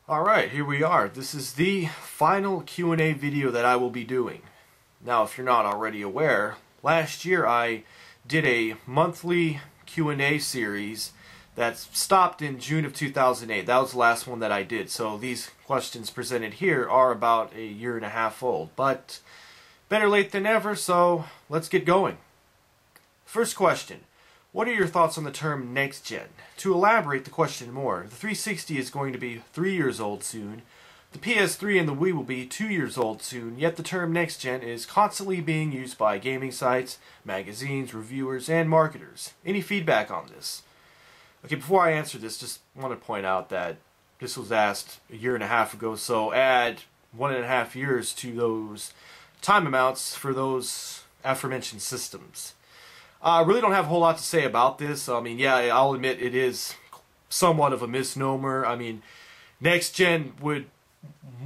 Alright, here we are. This is the final Q&A video that I will be doing. Now, if you're not already aware, last year I did a monthly Q&A series that stopped in June of 2008. That was the last one that I did. So these questions presented here are about a year and a half old. But better late than never, so let's get going. First question. What are your thoughts on the term next gen? To elaborate the question more, the 360 is going to be 3 years old soon. The PS3 and the Wii will be 2 years old soon, yet the term next gen is constantly being used by gaming sites, magazines, reviewers, and marketers. Any feedback on this? Okay, before I answer this, just want to point out that this was asked a year and a half ago, so add 1.5 years to those time amounts for those aforementioned systems. I really don't have a whole lot to say about this. I mean, yeah, I'll admit it is somewhat of a misnomer. I mean, next gen would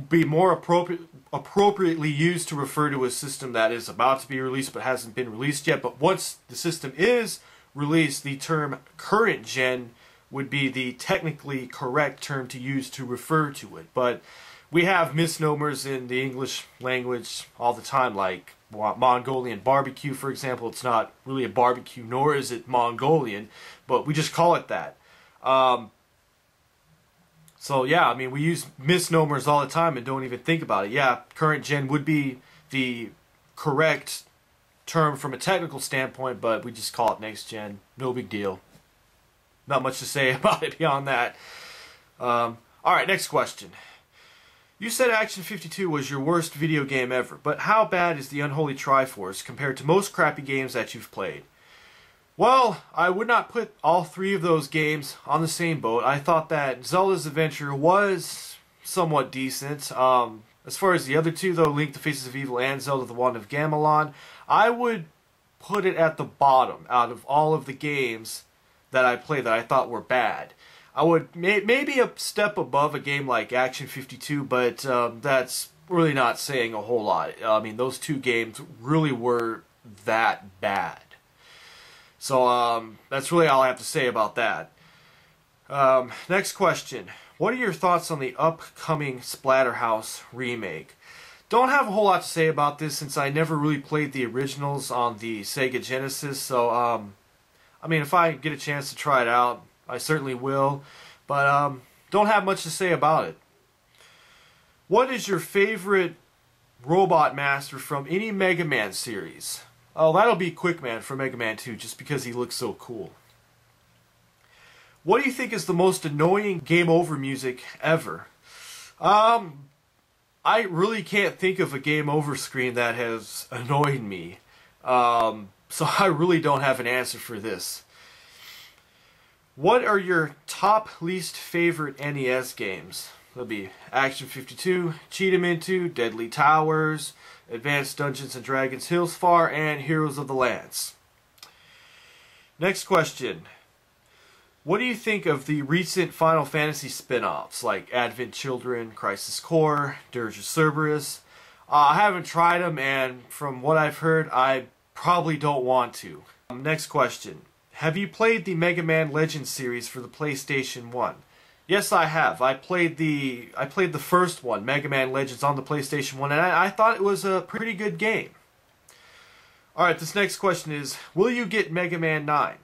be more appropriately used to refer to a system that is about to be released but hasn't been released yet. But once the system is released, the term current gen would be the technically correct term to use to refer to it. But we have misnomers in the English language all the time, like Mongolian barbecue, for example. It's not really a barbecue, nor is it Mongolian, but we just call it that. So yeah, I mean, we use misnomers all the time and don't even think about it. Yeah, current gen would be the correct term from a technical standpoint, but we just call it next gen. No big deal. Not much to say about it beyond that. Alright, next question. You said Action 52 was your worst video game ever, but how bad is the Unholy Triforce compared to most crappy games that you've played? Well, I would not put all three of those games on the same boat. I thought that Zelda's Adventure was somewhat decent. As far as the other two, though, Link the Faces of Evil and Zelda the Wand of Gamelon, I would put it at the bottom out of all of the games that I played that I thought were bad. I would maybe a step above a game like Action 52, but that's really not saying a whole lot. I mean, those two games really were that bad. So that's really all I have to say about that. Next question. What are your thoughts on the upcoming Splatterhouse remake? Don't have a whole lot to say about this since I never really played the originals on the Sega Genesis. So, I mean, if I get a chance to try it out, I certainly will, but don't have much to say about it. What is your favorite robot master from any Mega Man series? Oh, that'll be Quickman from Mega Man 2, just because he looks so cool. What do you think is the most annoying game over music ever? I really can't think of a game over screen that has annoyed me. So I really don't have an answer for this. What are your top least favorite NES games? That'll be Action 52, Cheat 'em Into, Deadly Towers, Advanced Dungeons and Dragons Hillsfar, and Heroes of the Lance. Next question. What do you think of the recent Final Fantasy spin-offs like Advent Children, Crisis Core, Dirge of Cerberus? I haven't tried them, and from what I've heard, I probably don't want to. Next question. Have you played the Mega Man Legends series for the PlayStation 1? Yes, I have. I played the first one, Mega Man Legends, on the PlayStation 1, and I thought it was a pretty good game. Alright, this next question is, will you get Mega Man 9?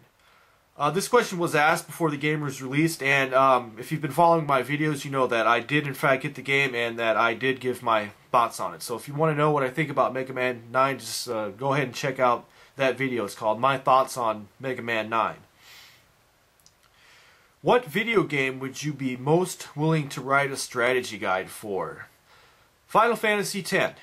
This question was asked before the game was released, and if you've been following my videos, you know that I did in fact get the game and that I did give my thoughts on it. So if you want to know what I think about Mega Man 9, just go ahead and check out that video. It's called My Thoughts on Mega Man 9. What video game would you be most willing to write a strategy guide for? Final Fantasy X.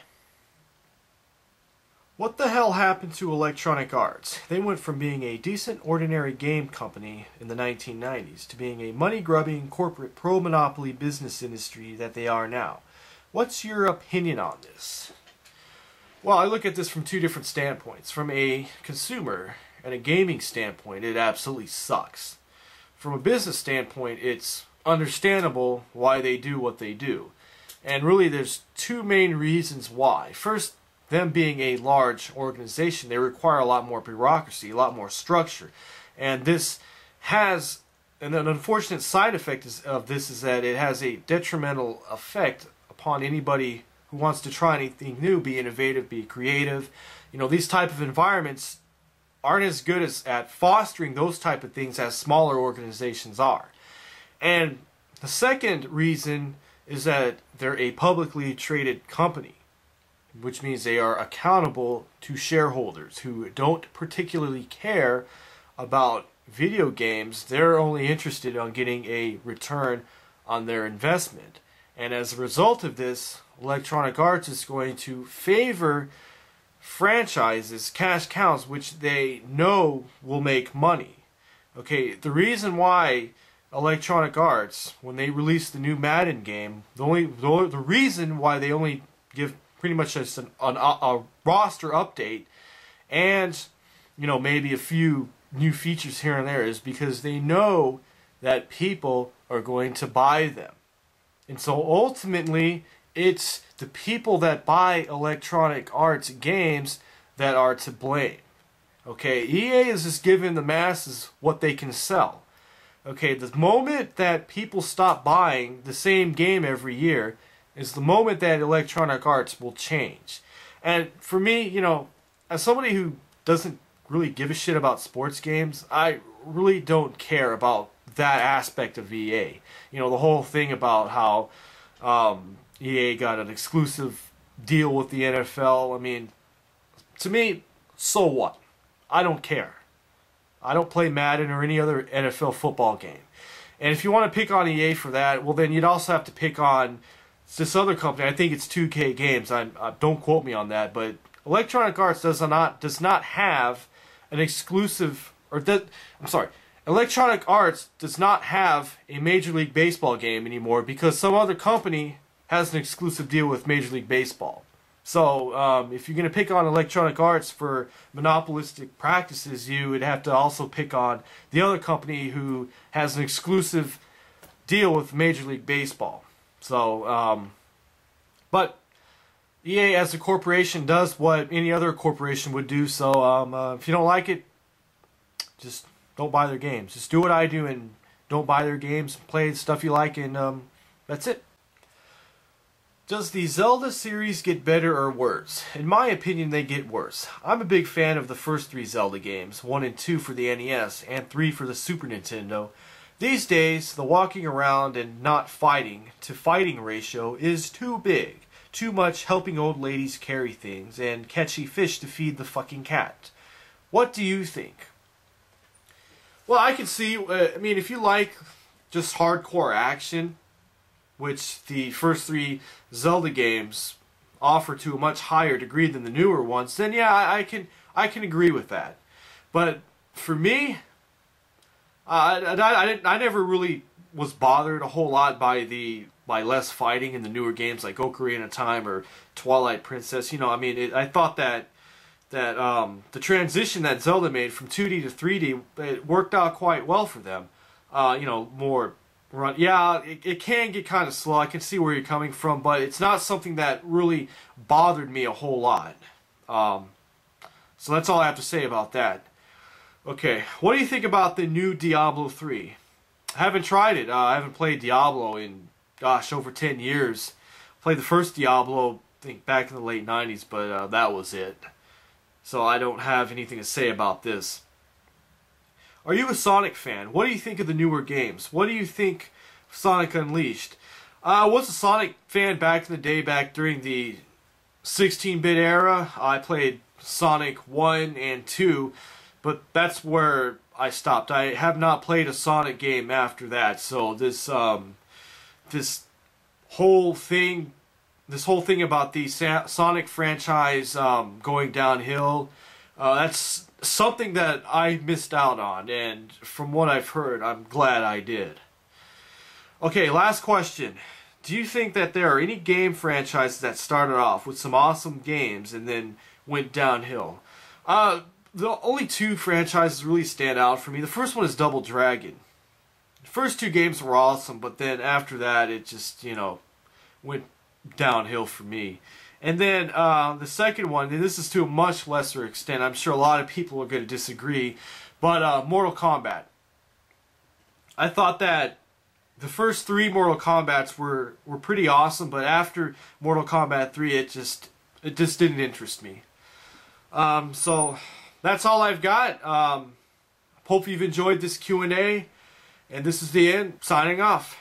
What the hell happened to Electronic Arts? They went from being a decent ordinary game company in the 1990s to being a money-grubbing corporate pro-monopoly business industry that they are now. What's your opinion on this? Well, I look at this from two different standpoints. From a consumer and a gaming standpoint, it absolutely sucks. From a business standpoint, it's understandable why they do what they do. And really, there's two main reasons why. First, them being a large organization, they require a lot more bureaucracy, a lot more structure. And this has and an unfortunate side effect of this is that it has a detrimental effect upon anybody who wants to try anything new, be innovative, be creative. You know, these type of environments aren't as good at fostering those type of things as smaller organizations are. And the second reason is that they're a publicly traded company, which means they are accountable to shareholders who don't particularly care about video games. They're only interested in getting a return on their investment. And as a result of this, Electronic Arts is going to favor franchises, cash cows, which they know will make money. Okay, the reason why Electronic Arts, when they release the new Madden game, the reason why they only give pretty much just a roster update and, you know, maybe a few new features here and there is because they know that people are going to buy them. And so ultimately, it's the people that buy Electronic Arts games that are to blame. Okay, EA is just giving the masses what they can sell. Okay, the moment that people stop buying the same game every year is the moment that Electronic Arts will change. And for me, you know, as somebody who doesn't really give a shit about sports games, I really don't care about that aspect of EA. You know, the whole thing about how EA got an exclusive deal with the NFL. I mean, to me, so what? I don't care. I don't play Madden or any other NFL football game. And if you want to pick on EA for that, well, then you'd also have to pick on this other company. I think it's 2K Games. Don't quote me on that, but Electronic Arts does not have an exclusive, Electronic Arts does not have a Major League Baseball game anymore because some other company has an exclusive deal with Major League Baseball. So if you're going to pick on Electronic Arts for monopolistic practices, you would have to also pick on the other company who has an exclusive deal with Major League Baseball. So, but EA as a corporation does what any other corporation would do. So if you don't like it, just don't buy their games. Just do what I do and don't buy their games. Play the stuff you like, and that's it. Does the Zelda series get better or worse? In my opinion, they get worse. I'm a big fan of the first 3 Zelda games, 1 and 2 for the NES, and 3 for the Super Nintendo. These days, the walking around and not fighting to fighting ratio is too big. Too much helping old ladies carry things and catchy fish to feed the fucking cat. What do you think? Well, I can see, I mean, if you like just hardcore action, which the first 3 Zelda games offer to a much higher degree than the newer ones, then yeah, I can agree with that. But for me, I never really was bothered a whole lot by less fighting in the newer games like Ocarina of Time or Twilight Princess. You know, I mean, I thought that the transition that Zelda made from 2D to 3D, it worked out quite well for them. You know, more run. Yeah, it can get kind of slow. I can see where you're coming from, but it's not something that really bothered me a whole lot. So that's all I have to say about that. Okay, what do you think about the new Diablo 3? I haven't tried it. I haven't played Diablo in, gosh, over 10 years. Played the first Diablo, I think, back in the late 90s, but that was it. So I don't have anything to say about this. Are you a Sonic fan? What do you think of the newer games? What do you think of Sonic Unleashed? I was a Sonic fan back in the day, back during the 16-bit era. I played Sonic 1 and 2, but that's where I stopped. I have not played a Sonic game after that. So this whole thing about the Sonic franchise going downhill, that's something that I missed out on, and from what I've heard, I'm glad I did. Okay, last question. Do you think that there are any game franchises that started off with some awesome games and then went downhill? The only 2 franchises really stand out for me. The first one is Double Dragon. The first 2 games were awesome, but then after that, it just, you know, went downhill for me. And then the second one, and this is to a much lesser extent, I'm sure a lot of people are going to disagree, but Mortal Kombat. I thought that the first 3 Mortal Kombats were pretty awesome, but after Mortal Kombat 3, it just didn't interest me. So that's all I've got. Hope you've enjoyed this Q&A, and this is the end. Signing off.